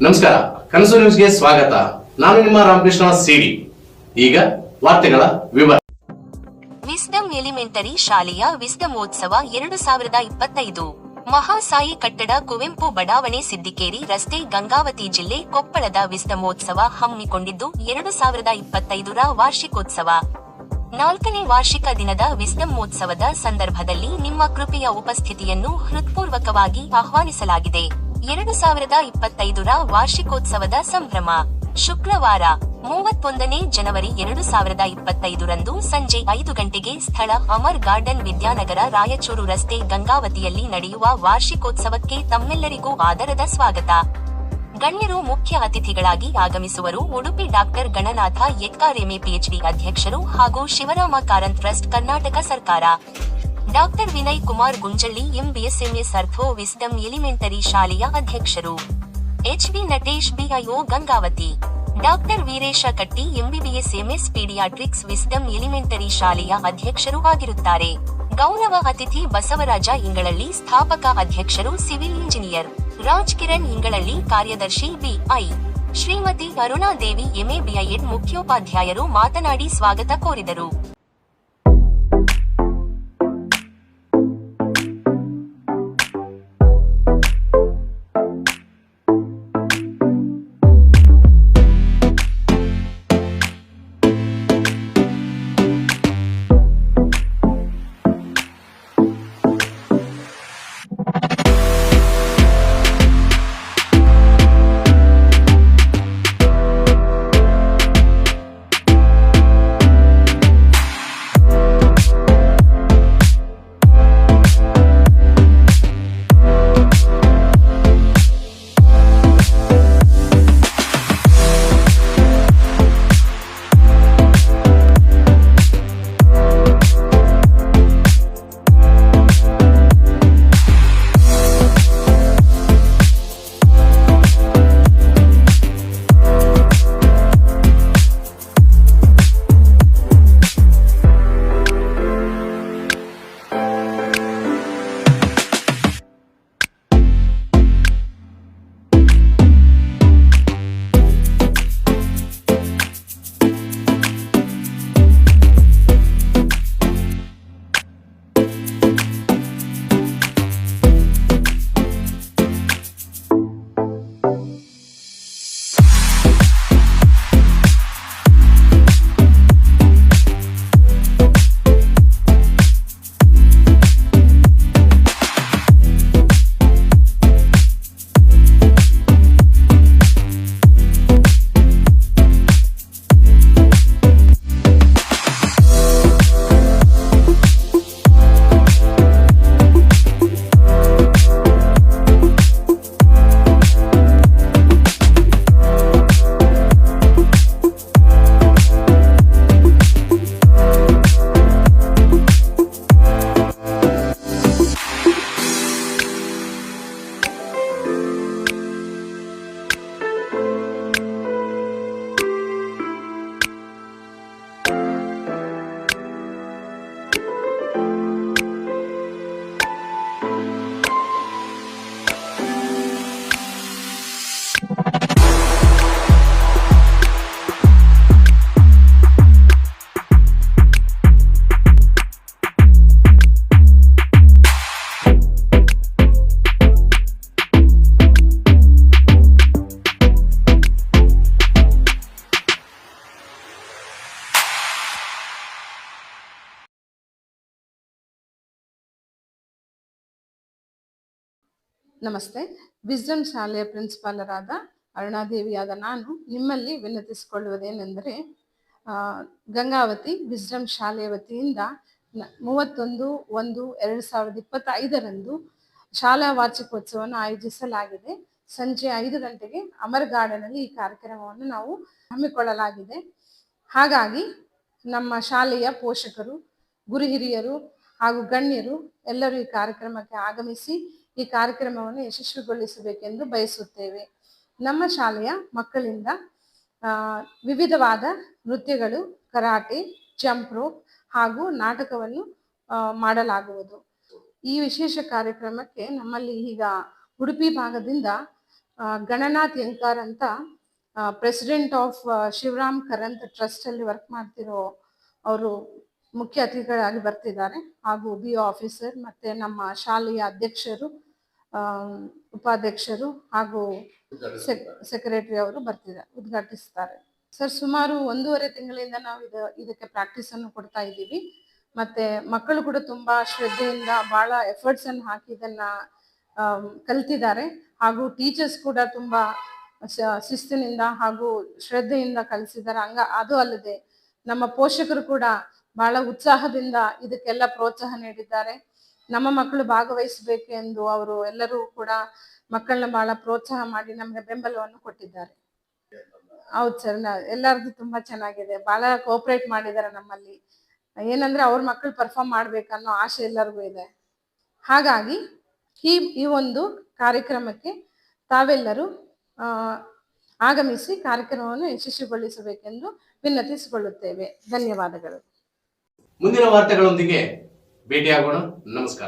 ನಮಸ್ಕಾರ, ಕನಸು ನ್ಯೂಸ್ಗೆ ಸ್ವಾಗತ. ನಾನು ನಿಮ್ಮ ರಾಮಕೃಷ್ಣ ಸಿಡಿ. ಈಗ ವಾರ್ತೆಗಳ ವಿವರ. ವಿಸ್ಡಮ್ ಎಲಿಮೆಂಟರಿ ಶಾಲೆಯ ವಿಸ್ಡಮೋತ್ಸವ 2025 ಮಹಾಸಾಯಿ ಕಟ್ಟಡ, ಕುವೆಂಪು ಬಡಾವಣೆ, ಸಿದ್ದಿಕೇರಿ ರಸ್ತೆ, ಗಂಗಾವತಿ ಜಿಲ್ಲೆ, ಕೊಪ್ಪಳದ ವಿಸ್ಡಮೋತ್ಸವ ಹಮ್ಮಿಕೊಂಡಿದ್ದು 2025ರ ವಾರ್ಷಿಕೋತ್ಸವ. 4ನೇ ವಾರ್ಷಿಕ ದಿನದ ವಿಸ್ಡಮೋತ್ಸವದ ಸಂದರ್ಭದಲ್ಲಿ ನಿಮ್ಮ ಕೃಪೆಯ ಉಪಸ್ಥಿತಿಯನ್ನು ಹೃತ್ಪೂರ್ವಕವಾಗಿ ಆಹ್ವಾನಿಸಲಾಗಿದೆ. 2025ರ ವಾರ್ಷಿಕೋತ್ಸವದ ಸಂಭ್ರಮ. ಶುಕ್ರವಾರ 31ನೇ ಜನವರಿ 2025ರಂದು ಸಂಜೆ 5 ಗಂಟೆಗೆ ಸ್ಥಳ ಅಮರ್ ಗಾರ್ಡನ್, ವಿದ್ಯಾನಗರ, ರಾಯಚೂರು ರಸ್ತೆ, ಗಂಗಾವತಿಯಲ್ಲಿ ನಡೆಯುವ ವಾರ್ಷಿಕೋತ್ಸವಕ್ಕೆ ತಮ್ಮೆಲ್ಲರಿಗೂ ಆದರದ ಸ್ವಾಗತ. ಗಣ್ಯರು ಮುಖ್ಯ ಅತಿಥಿಗಳಾಗಿ ಆಗಮಿಸುವರು. Udupi doctor Gananatha Etkar MA PhD ಅಧ್ಯಕ್ಷರು ಹಾಗೂ ಶಿವರಾಮ ಕಾರಂತ್ ಟ್ರಸ್ಟ್, ಕರ್ನಾಟಕ ಸರ್ಕಾರ. Doctor Vinay Kumar Gunjalli MBS MS ortho wisdom elementary ಶಾಲೆಯ ಅಧ್ಯಕ್ಷರು. HB Natesh BIO Gangavathi. Doctor Veeresha Katti MBBS MS paediatrics wisdom elementary ಶಾಲೆಯ ಅಧ್ಯಕ್ಷರು ಆಗಿರುತ್ತಾರೆ. ಗೌರವ ಅತಿಥಿ ಬಸವರಾಜ ಇಂಗಳಳ್ಳಿ, ಸ್ಥಾಪಕ ಅಧ್ಯಕ್ಷರು ಸಿವಿಲ್ ಇಂಜಿನಿಯರ್. ರಾಜ್ ಕಿರಣ್ ಇಂಗಳಳ್ಳಿ, ಕಾರ್ಯದರ್ಶಿ BI. Shrimati Arunadevi MA BEd ಮುಖ್ಯೋಪಾಧ್ಯಾಯರು ಮಾತನಾಡಿ ಸ್ವಾಗತ ಕೋರಿದರು. ನಮಸ್ತೆ. ವಿಸ್ಡಮ್ ಶಾಲೆಯ ಪ್ರಿನ್ಸಿಪಾಲರಾದ ಅರುಣಾದೇವಿಯಾದ ನಾನು ನಿಮ್ಮಲ್ಲಿ ವಿನಂತಿಸಿಕೊಳ್ಳುವುದೇನೆಂದರೆ, ಗಂಗಾವತಿ ವಿಸ್ಡಮ್ ಶಾಲೆಯ ವತಿಯಿಂದ 31/1/2025ರಂದು ಶಾಲಾ ವಾರ್ಷಿಕೋತ್ಸವವನ್ನು ಆಯೋಜಿಸಲಾಗಿದೆ. ಸಂಜೆ 5 ಗಂಟೆಗೆ ಅಮರ್ ಗಾರ್ಡನಲ್ಲಿ ಈ ಕಾರ್ಯಕ್ರಮವನ್ನು ನಾವು ಹಮ್ಮಿಕೊಳ್ಳಲಾಗಿದೆ. ಹಾಗಾಗಿ ನಮ್ಮ ಶಾಲೆಯ ಪೋಷಕರು, ಗುರು ಹಿರಿಯರು ಹಾಗೂ ಗಣ್ಯರು ಎಲ್ಲರೂ ಈ ಕಾರ್ಯಕ್ರಮಕ್ಕೆ ಆಗಮಿಸಿ ಈ ಕಾರ್ಯಕ್ರಮವನ್ನು ಯಶಸ್ವಿಗೊಳಿಸಬೇಕೆಂದು ಬಯಸುತ್ತೇವೆ. ನಮ್ಮ ಶಾಲೆಯ ಮಕ್ಕಳಿಂದ ವಿವಿಧವಾದ ನೃತ್ಯಗಳು, ಕರಾಟೆ, ಜಂಪ್ ರೋಪ್ ಹಾಗೂ ನಾಟಕವನ್ನು ಮಾಡಲಾಗುವುದು. ಈ ವಿಶೇಷ ಕಾರ್ಯಕ್ರಮಕ್ಕೆ ನಮ್ಮಲ್ಲಿ ಈಗ ಉಡುಪಿ ಭಾಗದಿಂದ ಗಣನಾಥ್ ಯಂಕಾರ್ ಅಂತ ಪ್ರೆಸಿಡೆಂಟ್ ಆಫ್ ಶಿವರಾಮ್ ಕರಂತ್ ಟ್ರಸ್ಟ್ ಅಲ್ಲಿ ವರ್ಕ್ ಮಾಡ್ತಿರೋ ಅವರು ಮುಖ್ಯ ಅತಿಥಿಗಳಾಗಿ ಬರ್ತಿದ್ದಾರೆ. ಹಾಗೂ BO ಆಫೀಸರ್ ಮತ್ತೆ ನಮ್ಮ ಶಾಲೆಯ ಅಧ್ಯಕ್ಷರು, ಉಪಾಧ್ಯಕ್ಷರು ಹಾಗೂ ಸೆಕ್ರೆಟರಿ ಅವರು ಉದ್ಘಾಟಿಸ್ತಾರೆ. ಸರ್, ಸುಮಾರು 1.5 ತಿಂಗಳಿಂದ ನಾವು ಇದಕ್ಕೆ ಪ್ರಾಕ್ಟೀಸ್ ಅನ್ನು ಕೊಡ್ತಾ ಇದ್ದೀವಿ. ಮತ್ತೆ ಮಕ್ಕಳು ಕೂಡ ತುಂಬಾ ಶ್ರದ್ಧೆಯಿಂದ ಬಹಳ ಎಫರ್ಟ್ಸ್ ಅನ್ನು ಹಾಕಿ ಇದನ್ನ ಕಲ್ತಿದ್ದಾರೆ. ಹಾಗೂ ಟೀಚರ್ಸ್ ಕೂಡ ತುಂಬಾ ಶಿಸ್ತಿನಿಂದ ಹಾಗೂ ಶ್ರದ್ಧೆಯಿಂದ ಕಲಿಸಿದ್ದಾರೆ. ಅದು ಅಲ್ಲದೆ ನಮ್ಮ ಪೋಷಕರು ಕೂಡ ಬಹಳ ಉತ್ಸಾಹದಿಂದ ಇದಕ್ಕೆಲ್ಲ ಪ್ರೋತ್ಸಾಹ ನೀಡಿದ್ದಾರೆ. ನಮ್ಮ ಮಕ್ಕಳು ಭಾಗವಹಿಸಬೇಕೆಂದು ಅವರು ಎಲ್ಲರೂ ಕೂಡ ಮಕ್ಕಳನ್ನ ಬಹಳ ಪ್ರೋತ್ಸಾಹ ಮಾಡಿ ನಮ್ಗೆ ಬೆಂಬಲವನ್ನು ಕೊಟ್ಟಿದ್ದಾರೆ. ಹೌದು ಸರ್, ಎಲ್ಲರದು ತುಂಬಾ ಚೆನ್ನಾಗಿದೆ. ಬಹಳ ಕೋಆಪರೇಟ್ ಮಾಡಿದ್ದಾರೆ ನಮ್ಮಲ್ಲಿ. ಏನಂದ್ರೆ ಅವ್ರ ಮಕ್ಕಳು ಪರ್ಫಾರ್ಮ್ ಮಾಡ್ಬೇಕನ್ನೋ ಆಸೆ ಎಲ್ಲರಿಗೂ ಇದೆ. ಹಾಗಾಗಿ ಈ ಒಂದು ಕಾರ್ಯಕ್ರಮಕ್ಕೆ ತಾವೆಲ್ಲರೂ ಆಗಮಿಸಿ ಕಾರ್ಯಕ್ರಮವನ್ನು ಯಶಸ್ವಿಗೊಳಿಸಬೇಕೆಂದು ವಿನಂತಿಸಿಕೊಳ್ಳುತ್ತೇವೆ. ಧನ್ಯವಾದಗಳು. ಮುಂದಿನ ವಾರ್ತೆಗಳೊಂದಿಗೆ ಭೇಟಿಯಾಗೋಣ. ನಮಸ್ಕಾರ.